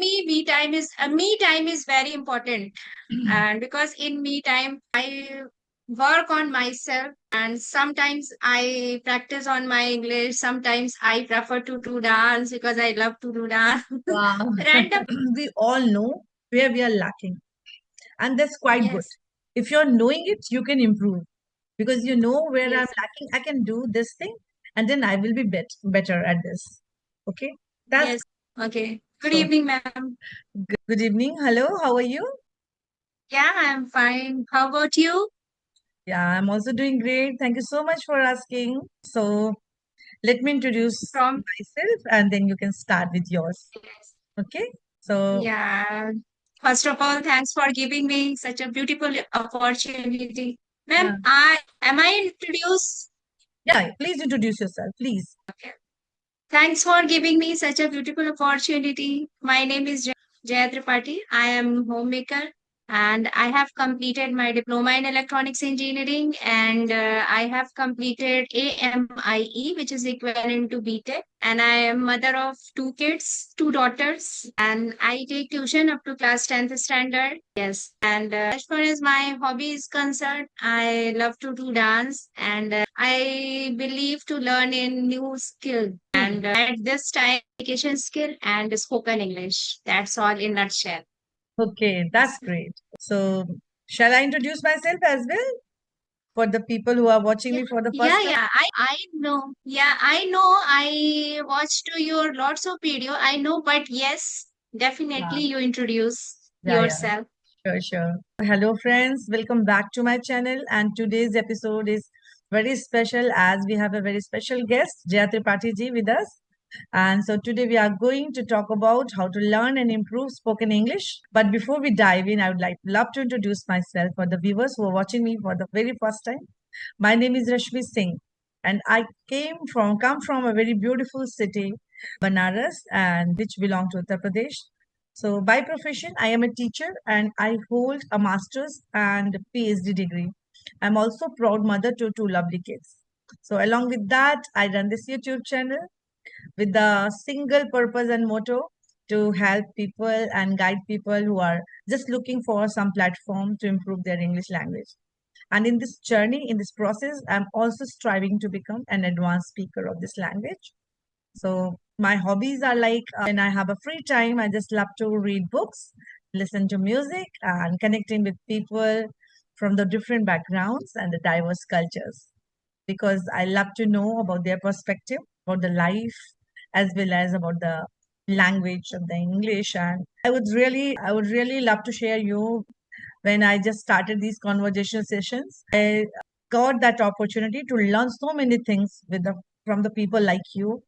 me, me time is very important, and because in me time I work on myself, and sometimes I practice on my English. Sometimes I prefer to do dance because I love to do dance. Wow. Random. We all know where we are lacking, and that's quite good. Yes, If you're knowing it, you can improve because you know where I'm yes, lacking. I can do this thing, and then I will be better at this. Okay, that's yes. Okay. Good so. evening, ma'am. Good evening. Hello, how are you? Yeah, I'm fine. How about you? Yeah, I'm also doing great. Thank you so much for asking. So, let me introduce From myself, and then you can start with yours. Yes. Okay, so Yeah. First of all, thanks for giving me such a beautiful opportunity. yeah, Ma'am, I introduced? yeah, please introduce yourself, please. Okay. Thanks for giving me such a beautiful opportunity. My name is Jaya Tripathi. I am homemaker, and I have completed my diploma in electronics engineering, and I have completed AMIE, which is equivalent to BTech. And I am mother of two kids, two daughters, and I take tuition up to class 10th standard. Yes. And as far as my hobby is concerned, I love to do dance, and I believe to learn in new skill. Hmm. And at this time, communication skill and spoken English. That's all in nutshell. Okay, that's Yes. great. So, shall I introduce myself as well for the people who are watching Yeah, me for the yeah, first time? yeah. I know. Yeah, I know. I watched your lots of video. I know, but yes, Yeah, definitely you introduce yeah. yourself. Sure, sure. Hello, friends. Welcome back to my channel. And today's episode is very special as we have a very special guest, Jaya Tripathi ji, with us. And so today we are going to talk about how to learn and improve spoken English. But before we dive in, I would love to introduce myself for the viewers who are watching me for the very first time. My name is Rashmi Singh, and I come from a very beautiful city, Banaras, and which belong to Uttar Pradesh. So by profession, I am a teacher and I hold a master's and PhD degree. I'm also proud mother to two lovely kids. So along with that, I run this YouTube channel with the single purpose and motto to help people and guide people who are just looking for some platform to improve their English language. And in this journey, in this process, I'm also striving to become an advanced speaker of this language. So my hobbies are like when I have a free time, I just love to read books, listen to music, and connecting with people from the different backgrounds and the diverse cultures because I love to know about their perspective, about the life, as well as about the language of the English. And I would really love to share you when I just started these conversation sessions. I got that opportunity to learn so many things from the people like you.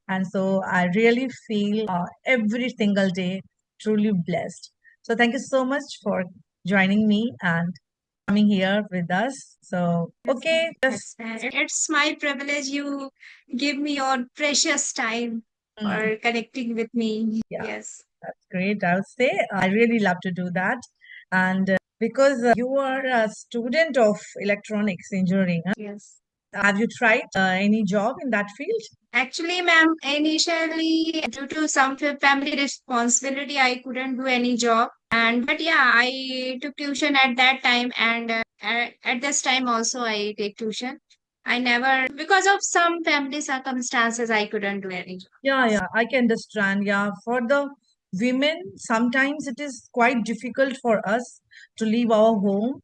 And so I really feel every single day truly blessed. So thank you so much for joining me and coming here with us. So, Yes, okay, just it's my privilege you give me your precious time mm, for connecting with me. yeah, Yes. that's great. I would say I really love to do that. And because you are a student of electronics engineering, huh? Yes. Have you tried any job in that field? Actually, ma'am, initially, due to some family responsibility, I couldn't do any job. And but yeah, I took tuition at that time, and at this time also I take tuition. I never, because of some family circumstances, I couldn't do any job. Yeah, yeah, I can understand. Yeah, for the women, sometimes it is quite difficult for us to leave our home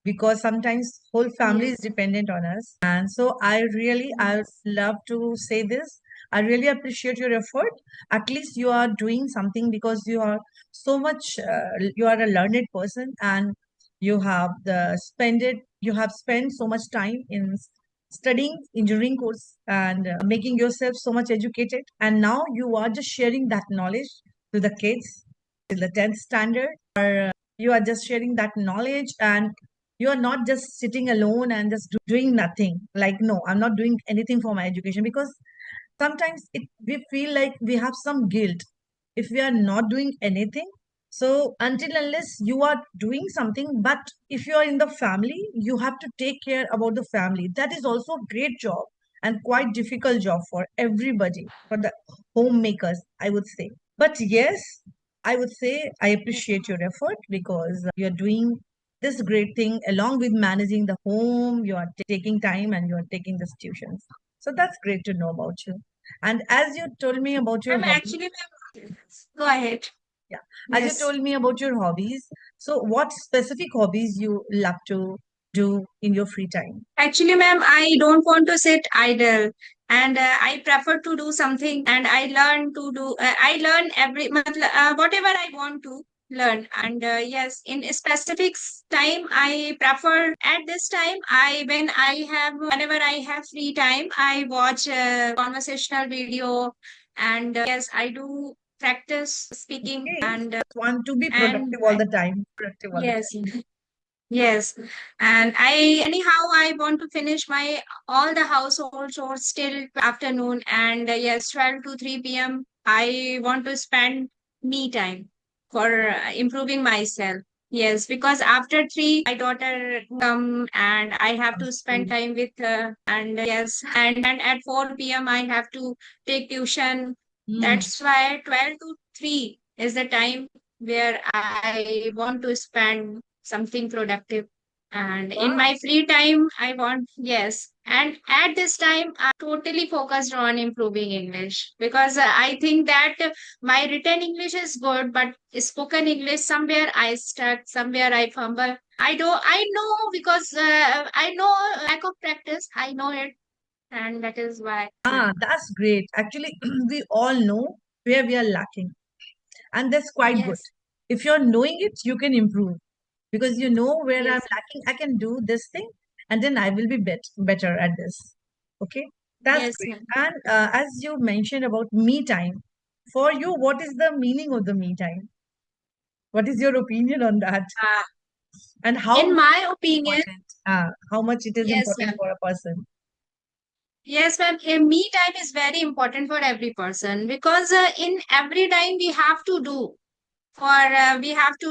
because sometimes whole family is Yes, dependent on us. And so I yes, love to say this. I really appreciate your effort. At least you are doing something because you are a learned person and you have spent so much time in studying engineering course and making yourself so much educated. And now you are just sharing that knowledge to the kids till the 10th standard. You are just sharing that knowledge and you are not just sitting alone and just doing nothing like no, I'm not doing anything for my education because sometimes we feel like we have some guilt if we are not doing anything. So until unless you are doing something, but if you are in the family, you have to take care about the family. That is also a great job and quite difficult job for everybody, for the homemakers, I would say. But yes, I would say I appreciate your effort because you're doing this great thing along with managing the home. You are taking time and you are taking the tuitions. So that's great to know about you. And as you told me about your I'm hobby, actually, go ahead. yeah, as you Yes. told me about your hobbies, so what specific hobbies you love to do in your free time? Actually, ma'am, I don't want to sit idle, and I prefer to do something. And I learn to do. I learn whatever I want to learn. And yes, in a specific time, I prefer at this time. Whenever I have free time, I watch conversational video, and yes, I do practice speaking, Okay, and want to be and productive all the time. Productive all the yes. Yes, and I want to finish my all the household chores till afternoon, and yes, 12 to 3 p.m. I want to spend me time for improving myself. Yes, because after 3, my daughter come and I have to spend time. time with her, and yes, and at 4 p.m. I have to take tuition. Hmm. That's why 12 to 3 is the time where I want to spend something productive. And in Wow. my free time, I want, yes. And at this time, I totally focused on improving English because I think that my written English is good, but spoken English, somewhere I stuck, somewhere I fumble. I know because I know lack of practice. I know it. And that is why, Ah, ma'am. that's great. Actually, we all know where we are lacking, and that's quite good. Yes, If you're knowing it, you can improve because you know where I'm yes, lacking. I can do this thing, and then I will be better at this. Okay, that's yes, great. ma'am. And as you mentioned about me time, for you, what is the meaning of the me time? What is your opinion on that? Uh, And how in much my it is opinion, important? How much it is yes, important ma'am. for a person? Yes, ma'am. Me time is very important for every person because in every time we have to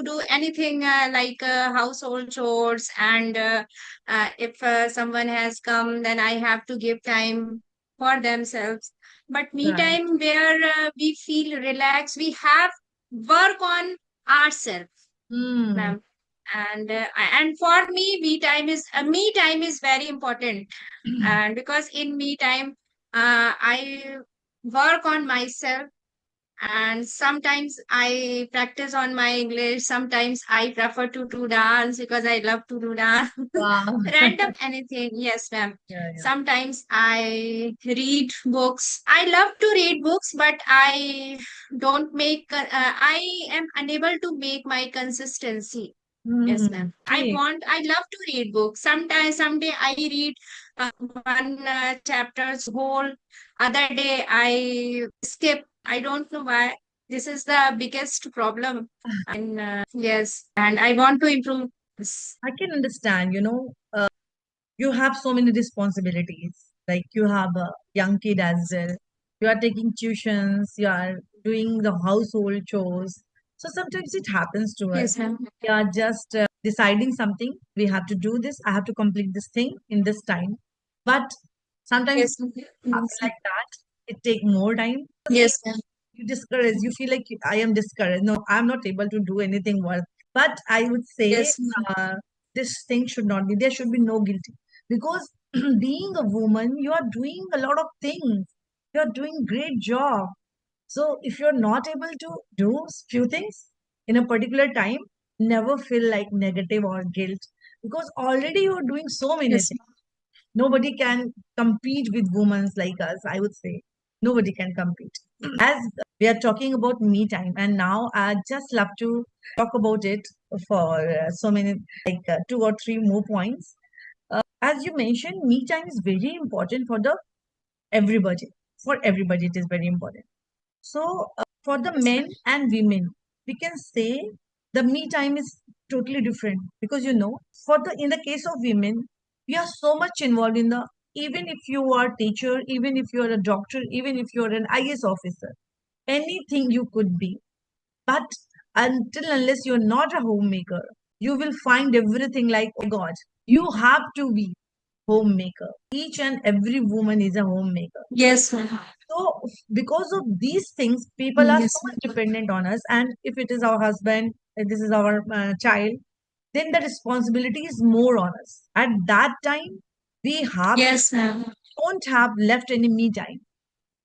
do anything like household chores, and if someone has come, then I have to give time for themselves. But me Right. time where we feel relaxed, we have work on ourselves, Hmm. ma'am. And for me, me time is very important, and because in me time, I work on myself, and sometimes I practice on my English. Sometimes I prefer to do dance because I love to do dance. Wow. Random anything, yes, ma'am. Yeah, yeah. Sometimes I read books. I love to read books, but I am unable to make my consistency. Yes, Hmm. ma'am. Okay. I love to read books. Someday I read one chapter's whole. Other day I skip. I don't know why. This is the biggest problem. And yes, and I want to improve this. I can understand, you have so many responsibilities. Like you have a young kid as well. You are taking tuitions, you are doing the household chores. So sometimes it happens to us. Yes, ma'am. We are just deciding something. We have to do this. I have to complete this thing in this time. But sometimes Yes, it ma'am. happen Yes, ma'am. like that. It take more time. The same Yes, ma'am. you discouraged. You feel like I am discouraged. No, I'm not able to do anything worth. But I would say Yes, ma'am. uh, this thing should not be. There should be no guilty because being a woman, you are doing a lot of things. You are doing great job. So if you're not able to do few things in a particular time, never feel like negative or guilt because already you're doing so many Yes, things. Nobody can compete with women like us, I would say. Nobody can compete. As we are talking about me time, and now I just love to talk about it for so many, like 2 or 3 more points. As you mentioned, me time is very important for the everybody. For everybody, it is very important. So, for the ma'am. men and women, we can say the me time is totally different because for the in the case of women, we are so much involved in the even if you are teacher, even if you are a doctor, even if you are an IS officer, anything you could be. But until unless you're not a homemaker, you will find everything like, oh God, you have to be homemaker. Each and every woman is a homemaker. Yes, ma'am. So because of these things, people are so Yes, much dependent on us. And if it is our husband, if this is our child, then the responsibility is more on us. At that time, we have yes, ma'am. don't have left any me time.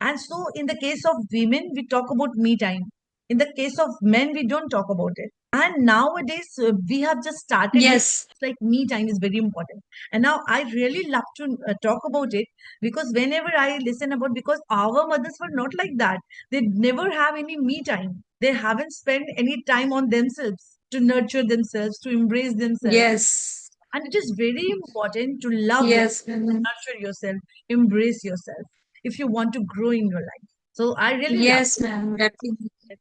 And so, in the case of women, we talk about me time. In the case of men, we don't talk about it. And nowadays, we have just started this. Yes, Like me time is very important. And now I really love to talk about it because whenever I listen about, because our mothers were not like that. They never have any me time. They haven't spent any time on themselves to nurture themselves, to embrace themselves. yes, And it is very important to love yourself, yes, ma'am. nurture yourself, embrace yourself if you want to grow in your life. So I really love Yes, ma'am. Definitely. it.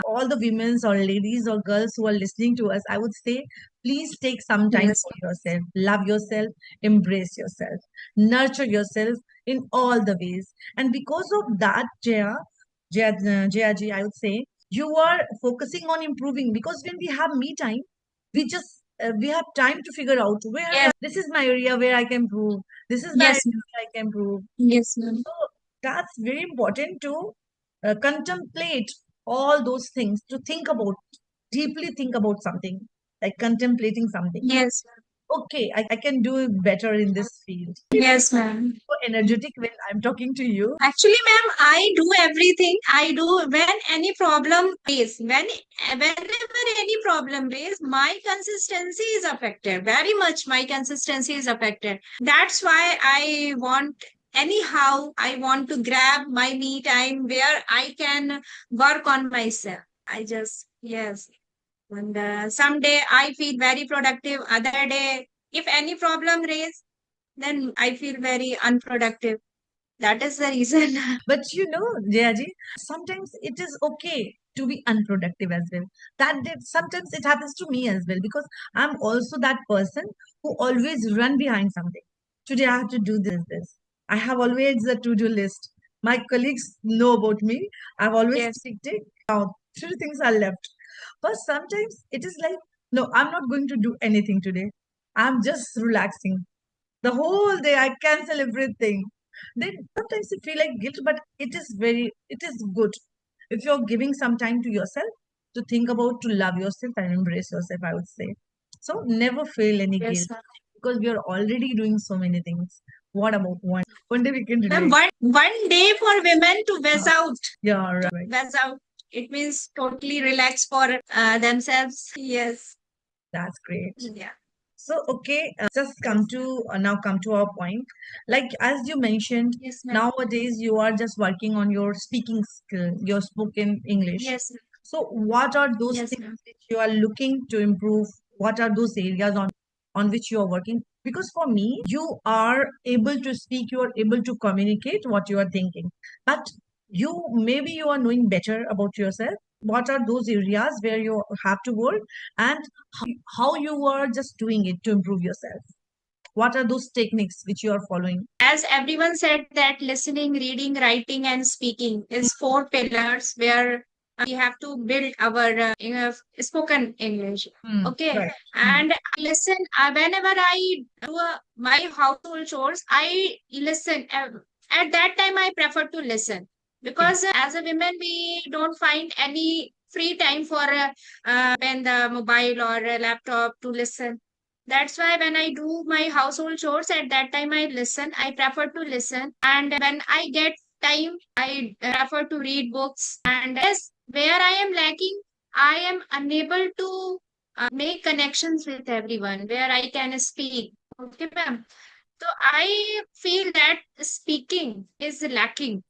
All the women's or ladies or girls who are listening to us, I would say, please take some time Yes, for yourself, love yourself, embrace yourself, nurture yourself in all the ways. And because of that, Jaya ji, I would say, you are focusing on improving because when we have me time, we have time to figure out where yes, this is my area where I can improve. This is my yes, area ma'am. where I can improve. Yes, ma'am. So that's very important to contemplate all those things, to think about, deeply think about something, like contemplating something. Yes, Okay, I can do better in this field. yes, ma'am. So energetic when I'm talking to you. Actually, ma'am, I do everything. I do when any problem raise. Whenever any problem raise, my consistency is affected. Very much, my consistency is affected. That's why I want. Anyhow, I want to grab my me time where I can work on myself. I just yes. And someday I feel very productive. Other day, if any problem raise, then I feel very unproductive. That is the reason. But Jayaji, sometimes it is okay to be unproductive as well. Sometimes it happens to me as well because I'm also that person who always run behind something. Today I have to do this. I have always a to-do list. My colleagues know about me. I've always Yes. tick tick. Now three things are left. But sometimes it is like, no, I'm not going to do anything today. I'm just relaxing. The whole day I cancel everything. Then sometimes you feel like guilt, but it is good if you're giving some time to yourself to think about, to love yourself and embrace yourself, I would say. So never feel any Yes, guilt ma'am. because we are already doing so many things. What about one day we can do Ma'am, it? one day for women to veg out. Yeah, right. Veg out. It means totally relax for themselves. Yes. That's great. Yeah. So, okay, just Yes. come to our point. Like as you mentioned, Yes, ma'am. nowadays you are just working on your speaking skill, your spoken English. Yes. So, what are those Yes, things ma'am. which you are looking to improve? What are those areas on which you are working? Because for me, you are able to speak, you are able to communicate what you are thinking, but maybe you are knowing better about yourself. What are those areas where you have to work, and how you are just doing it to improve yourself? What are those techniques which you are following? As everyone said that listening, reading, writing, and speaking is four pillars where we have to build our spoken English. Okay. Right. And I listen whenever I do my household chores, I listen. At that time, I prefer to listen Okay. because as a woman, we don't find any free time for open the mobile or a laptop to listen. That's why when I do my household chores at that time I listen. I prefer to listen. And when I get time, I prefer to read books. And yes, where I am lacking, I am unable to make connections with everyone where I can speak. Okay, ma'am. So I feel that speaking is lacking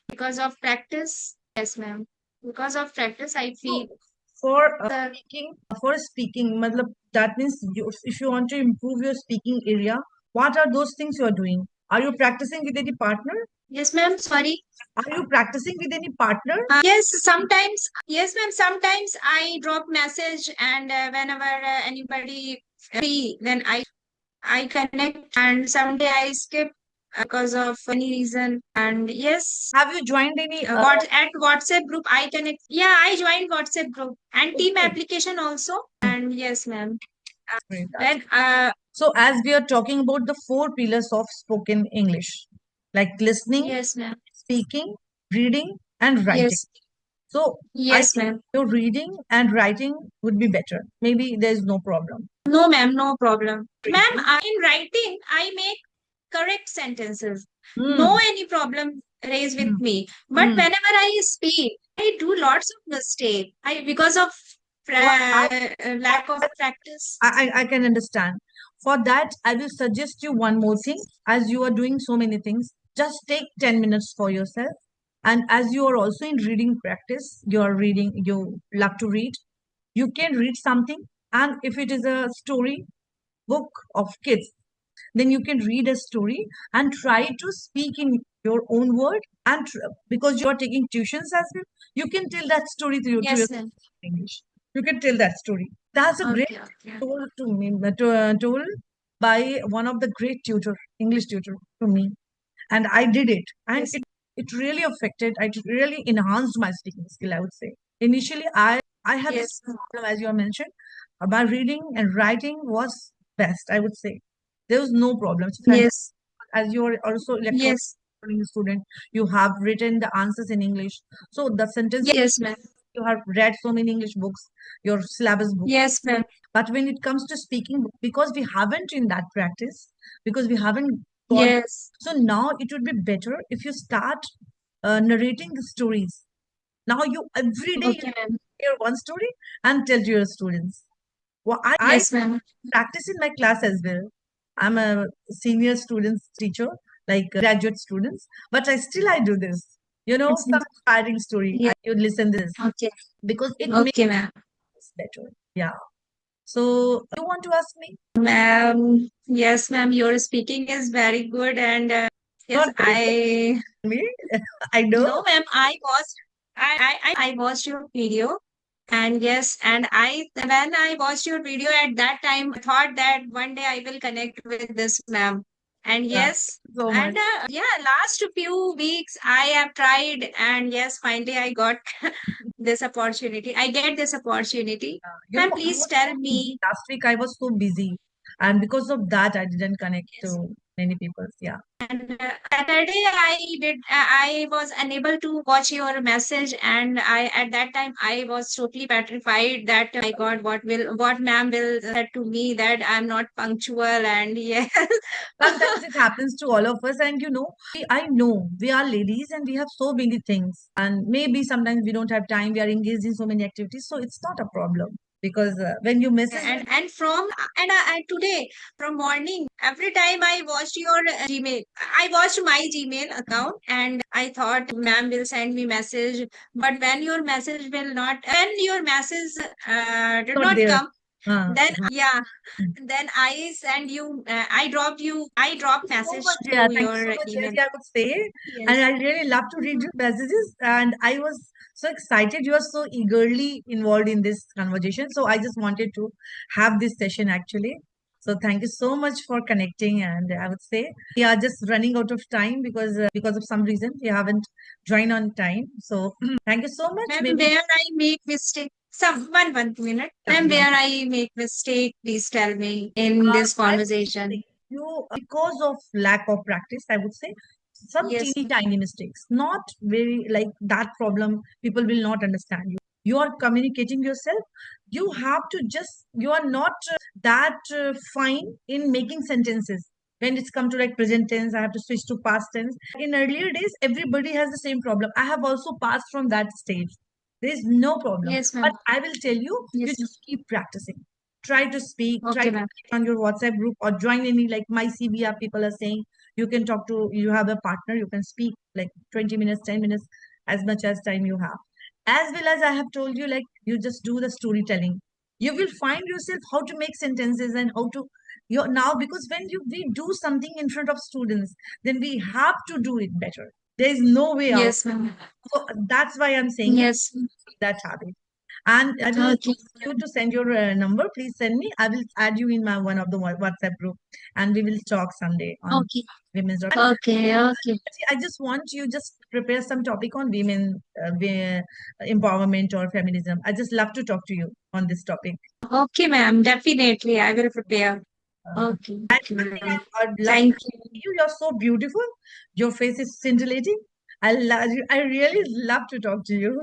because of practice. Yes, ma'am. Because of practice, I feel So for the speaking, matlab, that means if you want to improve your speaking area, what are those things you are doing? Are you practicing with any partner? yes, ma'am. Sorry. Are you practicing with any partner? Yes, sometimes. Yes, ma'am. Sometimes I drop message, and whenever anybody free, then I connect, and someday I skip because of any reason. And yes, Have you joined any? what at WhatsApp group I connect. Yeah, I joined WhatsApp group and team Okay, application also. And yes, ma'am. great. When So as we are talking about the four pillars of spoken English, like listening, yes, ma'am. speaking, reading, and writing. Yes. So I Yes, think ma'am. your reading and writing would be better. Maybe there's no problem. No, ma'am, no problem. Ma'am, Reading. in writing, I make correct sentences. No Hmm. any problem raised with Hmm. me. But Hmm. whenever I speak, I do lots of mistake. I because of For lack of that, practice. I can understand. For that, I will suggest you one more thing. As you are doing so many things, just take 10 minutes for yourself. And as you are also in reading practice, you are reading, you love to read, you can read something. And if it is a story book of kids, then you can read a story and try to speak in your own word. And because you are taking tuitions as well, you can tell that story to your Yes, ma'am. English. You can tell that story. That's a great Okay, okay. told to me, told by one of the great tutor, English tutor to me, and I did it, and Yes, it really affected. It really enhanced my speaking skill. I would say initially I had this yes, ma'am. problem as you have mentioned about reading and writing was best. I would say there was no problem. It's fantastic. Yes, As you are also electronic yes, student, you have written the answers in English, so the sentences yes, ma'am. you have read so many English books, your syllabus book. Yes, ma'am. But when it comes to speaking, because we haven't in that practice, because we haven't got, Yes. so now it would be better if you start narrating the stories. Now you every day you Okay, ma'am. hear one story and tell to your students. Well, I Yes, ma'am. practice in my class as well. I'm a senior students teacher, like graduate students, but I do this. Yes, ma'am. Some inspiring story. Yeah. You listen this Okay. because it makes Okay, ma'am. us better. Yeah. So you want to ask me? Ma'am, yes, ma'am, your speaking is very good. And yes, Not very good. Me. I know. no, ma'am, I watched your video. And yes, and when I watched your video at that time, I thought that one day I will connect with this ma'am. And Yeah. yes, So much. and yeah, last few weeks I have tried, and yes, finally I got this opportunity. I get this opportunity. Ma'am, I please was tell so busy. me. Last week I was so busy. And because of that, I didn't connect Yes. to many people. Yeah. And Saturday, I was unable to watch your message, and at that time I was totally petrified that my God, what ma'am will said to me that I'm not punctual, and yes, Sometimes it happens to all of us. And I know we are ladies and we have so many things. And maybe sometimes we don't have time. We are engaged in so many activities. So it's not a problem. Because when you message me, and from and today from morning every time I watched your Gmail, I watched my Gmail account, and I thought ma'am will send me message, but when your message did not not there. come, then yeah, Mm. then I send you I Thank dropped you so message much. Yeah, to thank you so your much, email. Jayati, I would say. And Yes. I really love to read your messages. And I was so excited. You are so eagerly involved in this conversation. So I just wanted to have this session actually. So thank you so much for connecting. And I would say we are just running out of time because of some reason we haven't joined on time. So thank you so much. Ma'am, Maybe where I make mistake. Some one minute. yeah, Ma'am, yeah. where I make mistake, please tell me in this I would say conversation. because of lack of practice, I would say some Yes, teeny tiny mistakes, not very like that problem. People will not understand you. You are communicating yourself. You have to just, you are not that fine in making sentences. When it's come to like present tense, I have to switch to past tense. In earlier days, everybody has the same problem. I have also passed from that stage. There is no problem. yes, But ma'am. I will tell you, you Yes, ma'am. just keep practicing. Try to speak, try Okay, to ma'am. on your WhatsApp group or join any like my CBR people are saying you can talk to you have a partner, you can speak like 20 minutes, 10 minutes, as much as time you have. As well as I have told you, like you just do the storytelling. You will find yourself how to make sentences and how to you now because when we do something in front of students, then we have to do it better. There is no way out. Yes, ma'am. So that's why I'm saying you Yes. that habit. And I will Okay. ask you to send your number. Please send me. I will add you in my one of the WhatsApp group, and we will talk someday on Okay. women's. And Okay. Okay. I just want you just prepare some topic on women empowerment or feminism. I just love to talk to you on this topic. Okay, ma'am. Definitely, I will prepare. Okay. And Okay, one thing ma'am. I'd love to Thank say you. to you, you're so beautiful. Your face is scintillating. I really love to talk to you.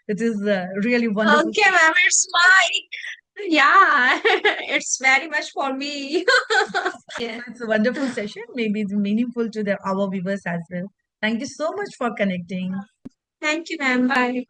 It is really wonderful. Okay, ma'am, it's fine. Yeah, it's very much for me. Yeah. It's a wonderful session. Maybe it's meaningful to our viewers as well. Thank you so much for connecting. Thank you, ma'am. Bye.